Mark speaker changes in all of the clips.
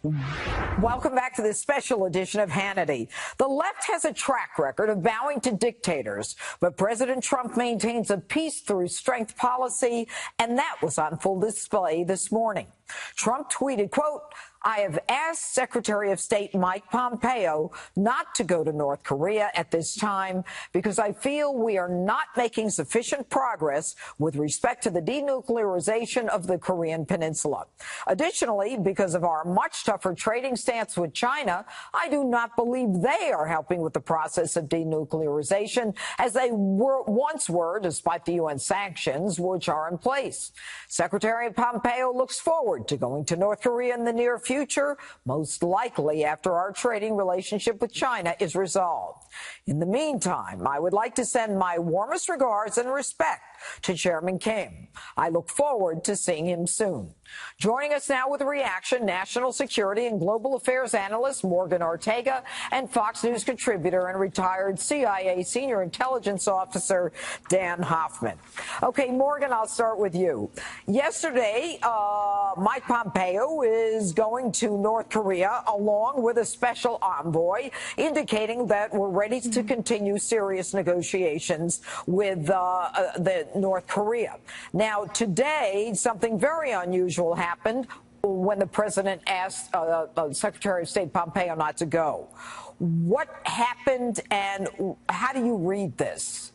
Speaker 1: Welcome back to this special edition of Hannity. The left has a track record of bowing to dictators, but President Trump maintains a peace through strength policy, and that was on full display this morning. Trump tweeted, quote, "I have asked Secretary of State Mike Pompeo not to go to North Korea at this time because I feel we are not making sufficient progress with respect to the denuclearization of the Korean Peninsula. Additionally, because of our much tougher trading stance with China, I do not believe they are helping with the process of denuclearization as they once were, despite the UN sanctions which are in place. Secretary Pompeo looks forward to going to North Korea in the near future, most likely after our trading relationship with China is resolved. In the meantime, I would like to send my warmest regards and respect to Chairman Kim. I look forward to seeing him soon." Joining us now with a reaction, national security and global affairs analyst Morgan Ortega and Fox News contributor and retired CIA senior intelligence officer Dan Hoffman. Okay, Morgan, I'll start with you. Yesterday, Mike Pompeo is going to North Korea along with a special envoy, indicating that we're ready to continue serious negotiations with the North Korea. Now, today, something very unusual happened when the president asked Secretary of State Pompeo not to go. What happened, and how do you read this?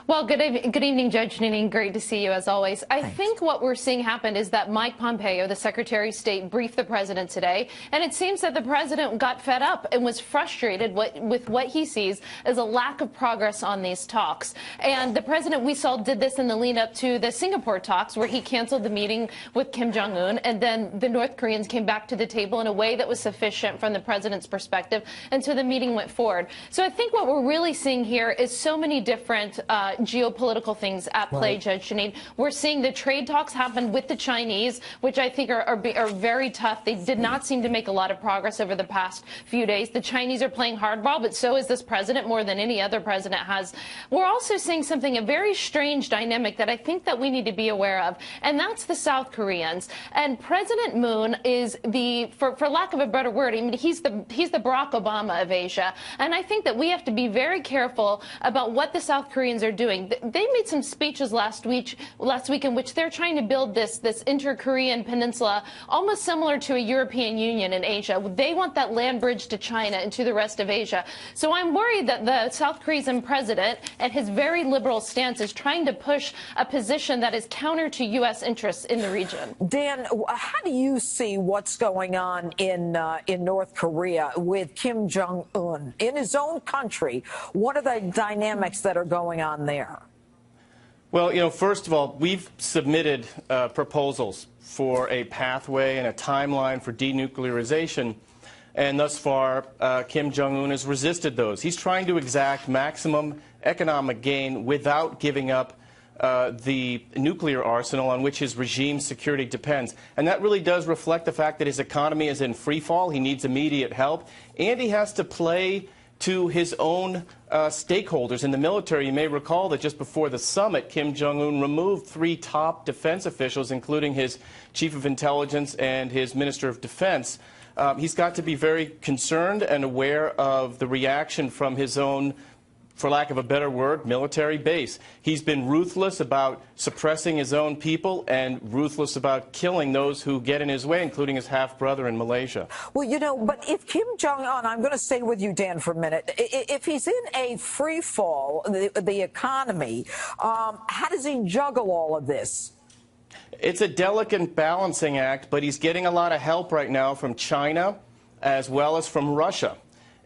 Speaker 2: Well, good evening, Judge Janine. Great to see you, as always. I think what we're seeing happen is that Mike Pompeo, the Secretary of State, briefed the president today, and it seems that the president got fed up and was frustrated with what he sees as a lack of progress on these talks. And the president, we saw, did this in the lead-up to the Singapore talks, where he canceled the meeting with Kim Jong-un, and then the North Koreans came back to the table in a way that was sufficient from the president's perspective, and so the meeting went forward. So I think what we're really seeing here is so many different geopolitical things at play, right. Judge Janine. We're seeing the trade talks happen with the Chinese, which I think are very tough. They did not seem to make a lot of progress over the past few days. The Chinese are playing hardball, but so is this president, more than any other president has. We're also seeing something, a very strange dynamic that I think that we need to be aware of, and that's the South Koreans. And President Moon is for lack of a better word, I mean, he's the Barack Obama of Asia. And I think that we have to be very careful about what the South Koreans are doing. They made some speeches last week in which they're trying to build this inter-Korean peninsula almost similar to a European Union in Asia. They want that land bridge to China and to the rest of Asia. So I'm worried that the South Korean president and his very liberal stance is trying to push a position that is counter to U.S. interests in the region.
Speaker 1: Dan, how do you see what's going on in North Korea with Kim Jong-un in his own country? What are the dynamics that are going on there?
Speaker 3: Well, you know, first of all, we've submitted proposals for a pathway and a timeline for denuclearization, and thus far, Kim Jong-un has resisted those. He's trying to exact maximum economic gain without giving up the nuclear arsenal on which his regime's security depends. And that really does reflect the fact that his economy is in free fall. He needs immediate help, and he has to play to his own stakeholders in the military. You may recall that just before the summit, Kim Jong-un removed 3 top defense officials, including his chief of intelligence and his minister of defense. He's got to be very concerned and aware of the reaction from his own, for lack of a better word, military base. He's been ruthless about suppressing his own people and ruthless about killing those who get in his way, including his half-brother in Malaysia.
Speaker 1: Well, you know, but if Kim Jong-un, I'm going to stay with you, Dan, for a minute. If he's in a free fall, the economy, how does he juggle all of this?
Speaker 3: It's a delicate balancing act, but he's getting a lot of help right now from China as well as from Russia.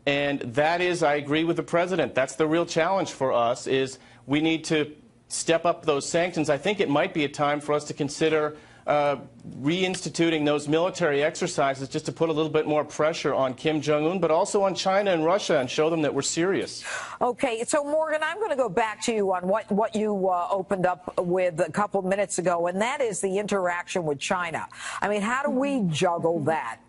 Speaker 3: And that is, I agree with the president, that's the real challenge for us, is we need to step up those sanctions. I think it might be a time for us to consider reinstituting those military exercises just to put a little bit more pressure on Kim Jong-un, but also on China and Russia, and show them that we're serious.
Speaker 1: Okay, so Morgan, I'm going to go back to you on what you opened up with a couple minutes ago, and that is the interaction with China. I mean, how do we juggle that?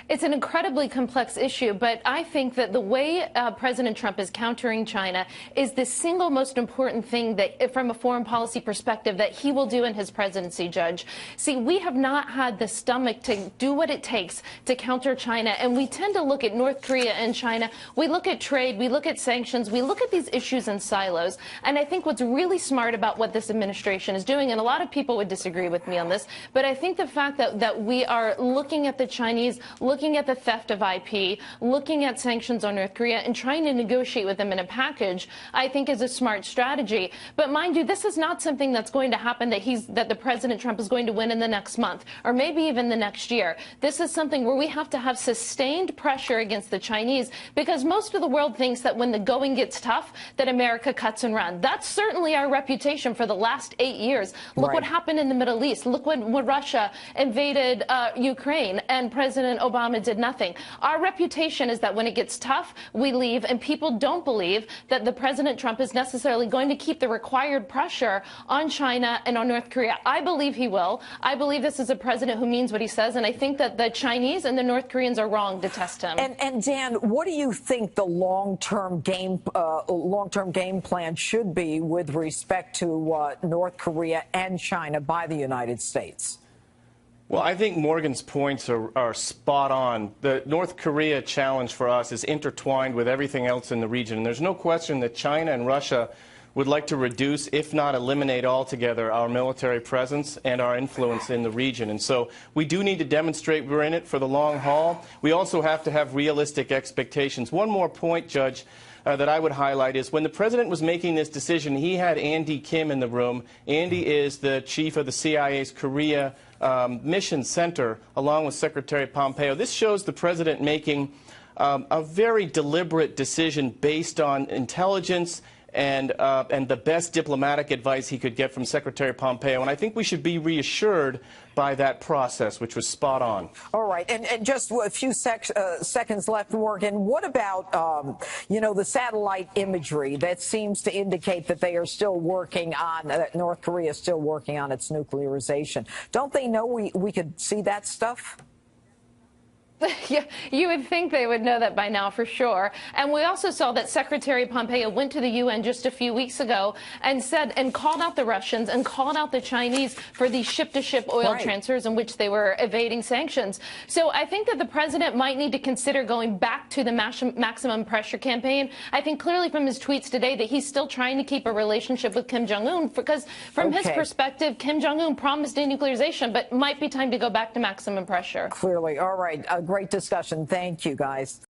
Speaker 2: It's an incredibly complex issue, but I think that the way President Trump is countering China is the single most important thing that, from a foreign policy perspective, that he will do in his presidency, Judge. See, we have not had the stomach to do what it takes to counter China, and we tend to look at North Korea and China. We look at trade, we look at sanctions, we look at these issues in silos, and I think what's really smart about what this administration is doing, and a lot of people would disagree with me on this, but I think the fact that we are looking at the Chinese, looking at the theft of IP, looking at sanctions on North Korea, and trying to negotiate with them in a package, I think is a smart strategy. But mind you, this is not something that's going to happen that the President Trump is going to win in the next month, or maybe even the next year. This is something where we have to have sustained pressure against the Chinese, because most of the world thinks that when the going gets tough, that America cuts and runs. That's certainly our reputation for the last 8 years. Look what happened in the Middle East. Look when Russia invaded Ukraine, and President Obama did nothing. Our reputation is that when it gets tough, we leave, and people don't believe that the President Trump is necessarily going to keep the required pressure on China and on North Korea. I believe he will. I believe this is a president who means what he says, and I think that the Chinese and the North Koreans are wrong to test him.
Speaker 1: And Dan, what do you think the long-term game plan should be with respect to North Korea and China by the United States?
Speaker 3: Well, I think Morgan's points are spot on. The North Korea challenge for us is intertwined with everything else in the region. And there's no question that China and Russia would like to reduce, if not eliminate altogether, our military presence and our influence in the region. And so we do need to demonstrate we're in it for the long haul. We also have to have realistic expectations. One more point, Judge, that I would highlight is when the president was making this decision, he had Andy Kim in the room. Andy is the chief of the CIA's Korea Mission Center, along with Secretary Pompeo. This shows the president making a very deliberate decision based on intelligence and the best diplomatic advice he could get from Secretary Pompeo. And I think we should be reassured by that process, which was spot on.
Speaker 1: All right. And just a few seconds left, Morgan. What about, the satellite imagery that seems to indicate that they are still working on, North Korea is still working on its nuclearization? Don't they know we could see that stuff?
Speaker 2: Yeah, you would think they would know that by now for sure. And we also saw that Secretary Pompeo went to the UN just a few weeks ago and called out the Russians and called out the Chinese for these ship-to-ship oil transfers in which they were evading sanctions. So I think that the president might need to consider going back to the maximum pressure campaign. I think clearly from his tweets today that he's still trying to keep a relationship with Kim Jong-un, because from his perspective, Kim Jong-un promised denuclearization, but might be time to go back to maximum pressure.
Speaker 1: Clearly. All right. A great discussion. Thank you, guys.